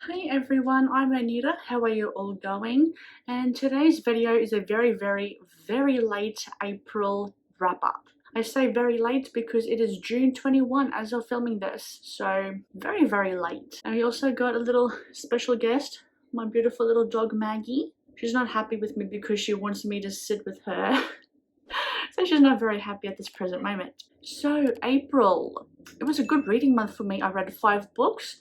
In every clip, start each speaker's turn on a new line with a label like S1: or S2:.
S1: Hi everyone, I'm Anita. How are you all going? And today's video is a very late April wrap up. I say very late because it is June 21 as of filming this, so very late. And we also got a little special guest, my beautiful little dog Maggie. She's not happy with me because she wants me to sit with her. So she's not very happy at this present moment. So April, it was a good reading month for me. I read 5 books.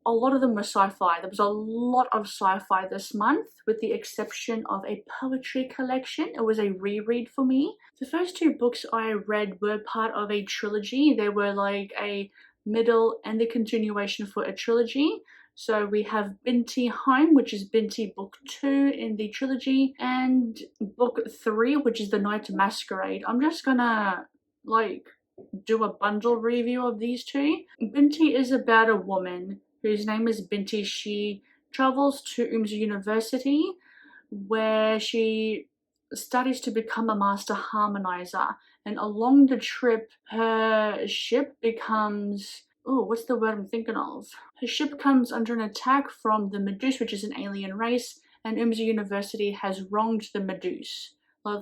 S1: A lot of them were sci-fi. There was a lot of sci-fi this month, with the exception of a poetry collection. It was a reread for me. The first 2 books I read were part of a trilogy. They were like a middle and the continuation for a trilogy. So we have Bintiheim, which is Binti book 2 in the trilogy, and book 3, which is The Night Masquerade. I'm just gonna do a bundle review of these 2. Binti is about a woman whose name is Binti. She travels to University where she studies to become a master harmonizer, and along the trip her ship becomes what's the word I'm thinking of? Her ship comes under an attack from the Meduse, which is an alien race, and University has wronged the Meduse.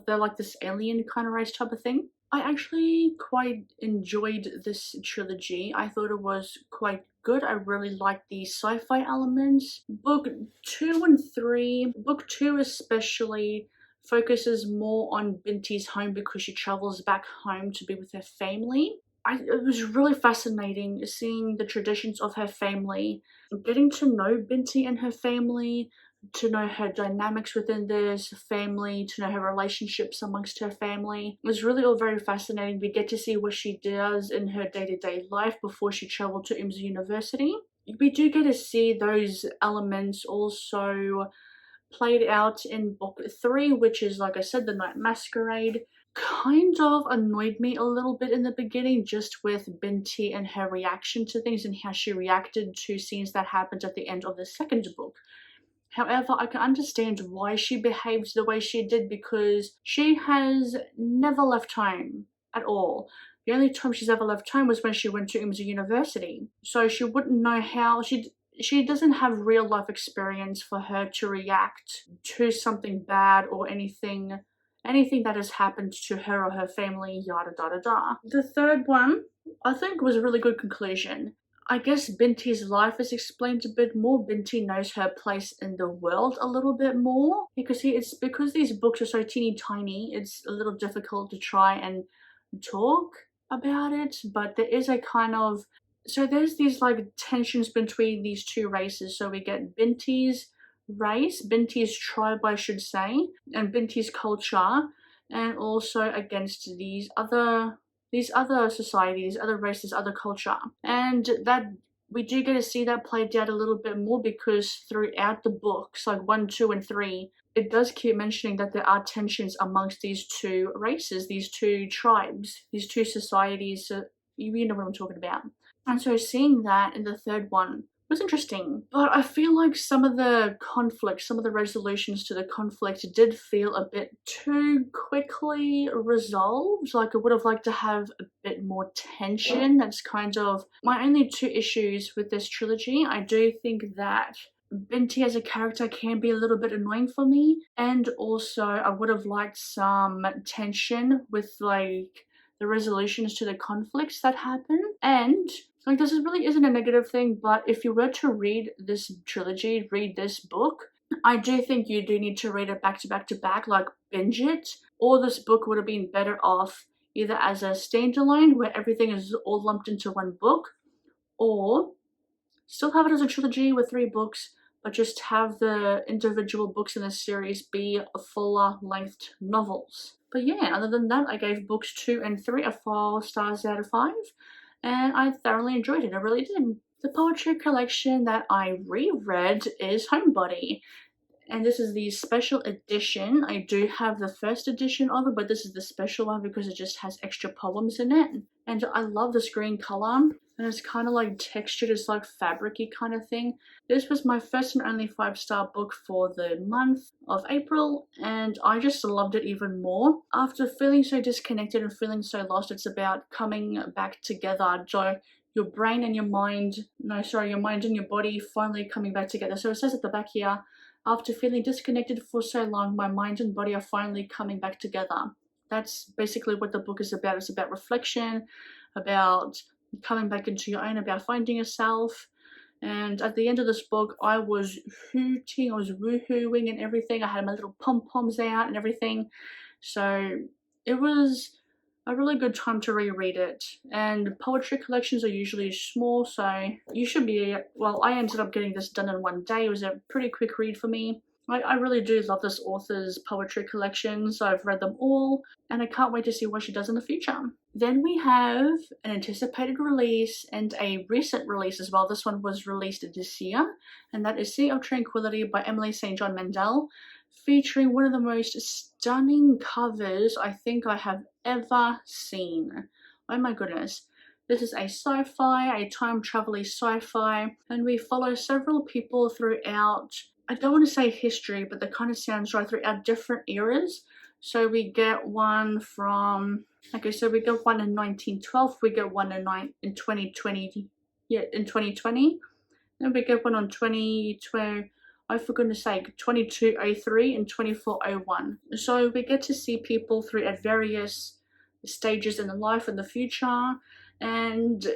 S1: They're like this alien kind of race type of thing. I actually quite enjoyed this trilogy. I thought it was quite good. I really liked the sci-fi elements. Book 2 and 3, book 2 especially, focuses more on Binti's home because she travels back home to be with her family. It was really fascinating seeing the traditions of her family, getting to know Binti and her family, to know her dynamics within this family, to know her relationships amongst her family. It was really all very fascinating. We get to see what she does in her day-to-day life before she traveled to University. We do get to see those elements also played out in book 3, which is, like I said, The Night Masquerade. Kind of annoyed me a little bit in the beginning, just with Binti and her reaction to things and how she reacted to scenes that happened at the end of the second book. However, I can understand why she behaved the way she did, because she has never left home at all. The only time she's ever left home was when she went to University. So she wouldn't know how, she doesn't have real life experience for her to react to something bad or anything that has happened to her or her family, yada da da. The third one, I think, was a really good conclusion. I guess Binti's life is explained a bit more. Binti knows her place in the world a little bit more, because because these books are so teeny tiny, it's a little difficult to try and talk about it, but there is a kind of, so there's these like tensions between these 2 races. So we get Binti's race, Binti's tribe I should say, and Binti's culture, and also against these other societies, other races, other culture. And that we do get to see that played out a little bit more, because throughout the books, like 1, 2, and 3, it does keep mentioning that there are tensions amongst these 2 races, these 2 tribes, these 2 societies. You know what I'm talking about. And so seeing that in the third one was interesting, but I feel like some of the conflict, some of the resolutions to the conflict did feel a bit too quickly resolved. Like I would have liked to have a bit more tension. That's kind of my only 2 issues with this trilogy. I do think that Binti as a character can be a little bit annoying for me, and also I would have liked some tension with like the resolutions to the conflicts that happen. And like, this really isn't a negative thing, but if you were to read this trilogy, read this book, I do think you do need to read it back to back to back, like binge it, or this book would have been better off either as a standalone where everything is all lumped into one book, or still have it as a trilogy with 3 books, but just have the individual books in the series be fuller length novels. But yeah, other than that, I gave books 2 and 3 a 4 stars out of 5, and I thoroughly enjoyed it. I really did. The poetry collection that I reread is Homebody, and this is the special edition. I do have the first edition of it, but this is the special one because it just has extra poems in it. And I love this green color, and it's kind of like textured, it's like fabricy kind of thing. This was my first and only 5-star book for the month of April, and I just loved it even more. After feeling so disconnected and feeling so lost, it's about coming back together. So your brain and your mind, no, sorry, your mind and your body finally coming back together. So it says at the back here, after feeling disconnected for so long, my mind and body are finally coming back together. That's basically what the book is about. It's about reflection, about coming back into your own, about finding yourself. And at the end of this book, I was hooting, I was woohooing and everything. I had my little pom-poms out and everything. So it was a really good time to reread it. And poetry collections are usually small, so you should be, well, I ended up getting this done in one day. It was a pretty quick read for me. I really do love this author's poetry collections. I've read them all, and I can't wait to see what she does in the future. Then we have an anticipated release and a recent release as well. This one was released this year, and that is Sea of Tranquility by Emily St. John Mandel, featuring one of the most stunning covers I think I have ever seen. Oh my goodness. This is a sci-fi, a time travel-y sci-fi, and we follow several people throughout, I don't want to say history, but that kind of sounds right, throughout different eras. So we get one from, okay, so we get one in 1912, we get one in 2020, yeah, in 2020, and we get one on 2020, oh for goodness sake, 2203 and 2401. So we get to see people through at various stages in the life and the future, and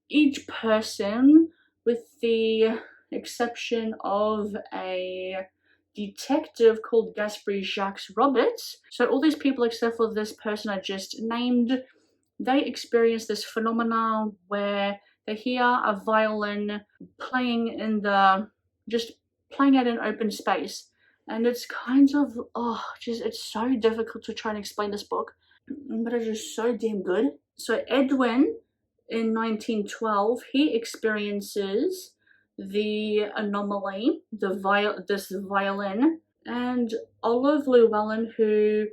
S1: each person, with the exception of a detective called Gaspard Jacques Roberts, so all these people except for this person I just named, they experience this phenomena where they hear a violin playing in the, just playing at an open space. And it's kind of, oh, just, it's so difficult to try and explain this book, but it's just so damn good. So Edwin, in 1912, he experiences the anomaly, this violin, and Olive Llewellyn, who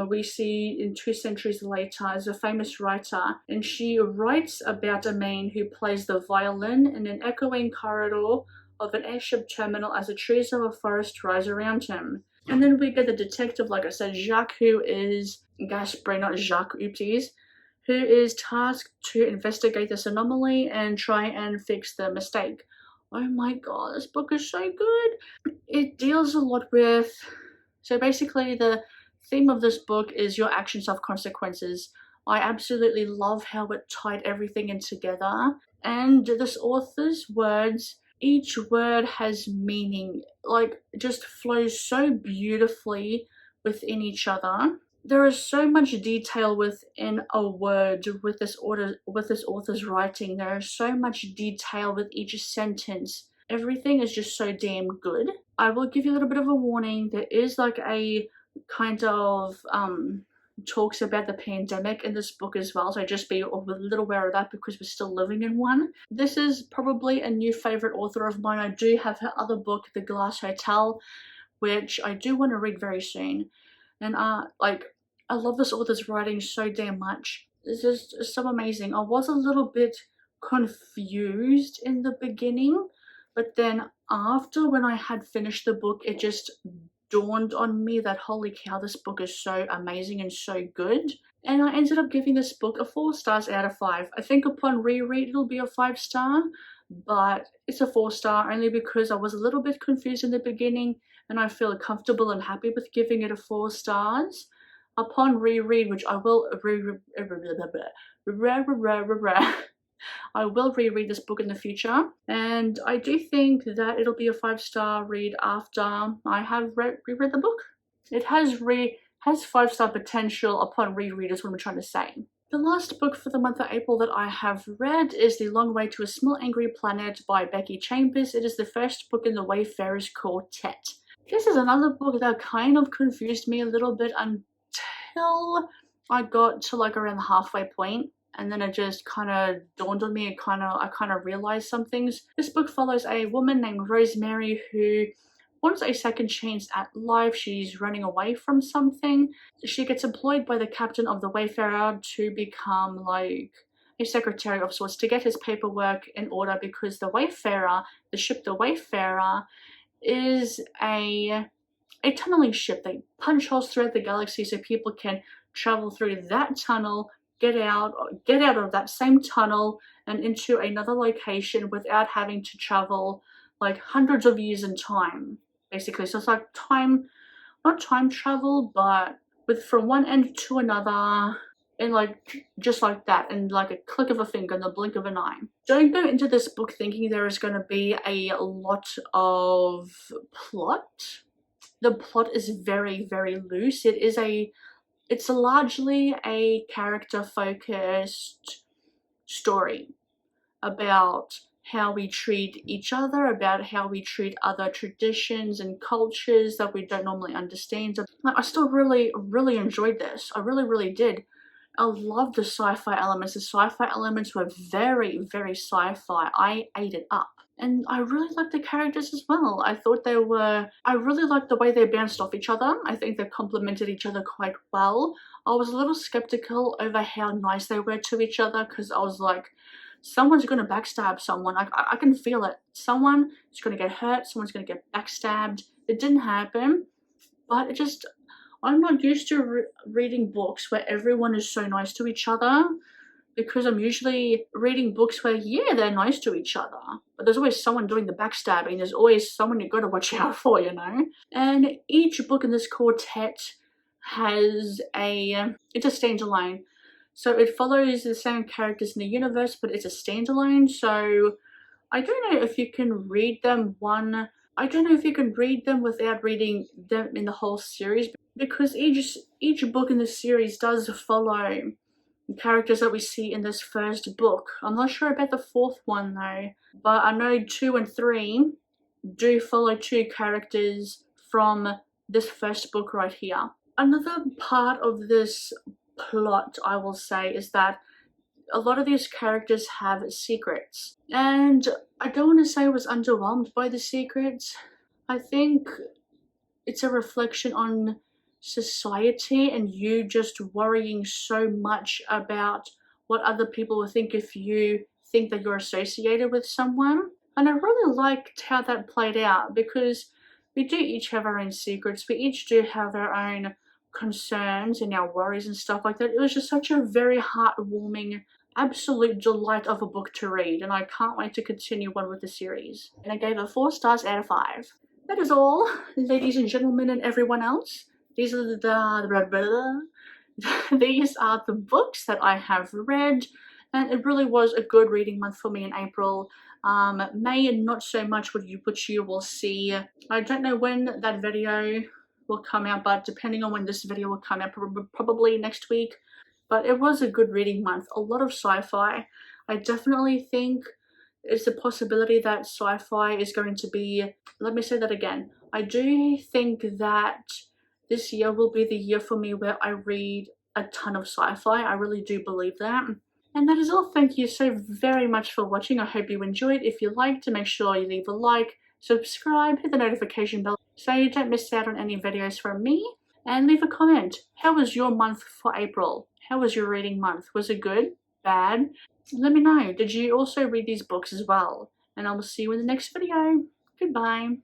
S1: we see in 2 centuries later is a famous writer, and she writes about a man who plays the violin in an echoing corridor of an airship terminal as the trees of a forest rise around him. And then we get the detective, like I said, Jacques, who is Gaspard, not Jacques, oopsies, who is tasked to investigate this anomaly and try and fix the mistake. Oh my god, this book is so good. It deals a lot with, so basically the theme of this book is your actions have consequences. I absolutely love how it tied everything in together. And this author's words, each word has meaning, like just flows so beautifully within each other. There is so much detail within a word with this author's writing. There is so much detail with each sentence. Everything is just so damn good. I will give you a little bit of a warning. There is like a kind of talks about the pandemic in this book as well, so just be a little aware of that because we're still living in one. This is probably a new favorite author of mine. I do have her other book, The Glass Hotel, which I do want to read very soon. And like, I love this author's writing so damn much. It's just so amazing. I was a little bit confused in the beginning, but then after, when I had finished the book, it just dawned on me that holy cow, this book is so amazing and so good. And I ended up giving this book a 4 stars out of 5. I think upon reread it'll be a 5-star, but it's a 4-star only because I was a little bit confused in the beginning, and I feel comfortable and happy with giving it a 4 stars. Upon reread, which I will I will reread this book in the future, and I do think that it'll be a 5-star read after I have reread the book. It has 5-star potential upon reread is what I'm trying to say. The last book for the month of April that I have read is The Long Way to a Small Angry Planet by Becky Chambers. It is the first book in the Wayfarers Quartet. This is another book that kind of confused me a little bit until I got to like around the halfway point, and then it just kind of dawned on me and I kind of realized some things. This book follows a woman named Rosemary who wants a second chance at life. She's running away from something. She gets employed by the captain of the Wayfarer to become like a secretary of sorts, to get his paperwork in order, because the Wayfarer, the ship the Wayfarer, is a tunneling ship. They punch holes throughout the galaxy so people can travel through that tunnel get out of that same tunnel and into another location without having to travel like hundreds of years in time, basically. So it's like time, not time travel, but with from one end to another, and like just like that, and like a click of a finger and the blink of an eye. Don't go into this book thinking there is going to be a lot of plot. The plot is very, very loose. It's largely a character focused story about how we treat each other, about how we treat other traditions and cultures that we don't normally understand. I still really, really enjoyed this. I really, really did. I love the sci-fi elements. The sci-fi elements were very, very sci-fi. I ate it up. And I really liked the characters as well. I really liked the way they bounced off each other. I think they complemented each other quite well. I was a little skeptical over how nice they were to each other, because I was like, someone's gonna backstab someone. I can feel it. Someone is gonna get hurt, someone's gonna get backstabbed. It didn't happen, but it just, I'm not used to reading books where everyone is so nice to each other, because I'm usually reading books where, yeah, they're nice to each other, but there's always someone doing the backstabbing. There's always someone you gotta watch out for, you know? And each book in this quartet has it's a standalone. So it follows the same characters in the universe, but it's a standalone. So I don't know if you can read them without reading them in the whole series, because each book in the series does follow the characters that we see in this first book. I'm not sure about the fourth one though, but I know 2 and 3 do follow 2 characters from this first book right here. Another part of this plot, I will say, is that a lot of these characters have secrets, and I don't want to say I was underwhelmed by the secrets. I think it's a reflection on society and you just worrying so much about what other people will think if you think that you're associated with someone. And I really liked how that played out, because we do each have our own secrets, we each do have our own concerns and our worries and stuff like that. It was just such a very heartwarming, absolute delight of a book to read, and I can't wait to continue on with the series. And I gave it 4 stars out of 5. That is all, ladies and gentlemen and everyone else. These are these are the books that I have read, and it really was a good reading month for me in April. May not so much, which you will see. I don't know when that video will come out, but depending on when this video will come out, probably next week. But it was a good reading month. A lot of sci-fi. I definitely think it's a possibility that sci-fi is going to be, let me say that again. I do think that this year will be the year for me where I read a ton of sci-fi. I really do believe that. And that is all. Thank you so very much for watching. I hope you enjoyed. If you liked, make sure you leave a like, subscribe, hit the notification bell so you don't miss out on any videos from me, and leave a comment. How was your month for April? How was your reading month? Was it good? Bad? Let me know. Did you also read these books as well? And I will see you in the next video. Goodbye.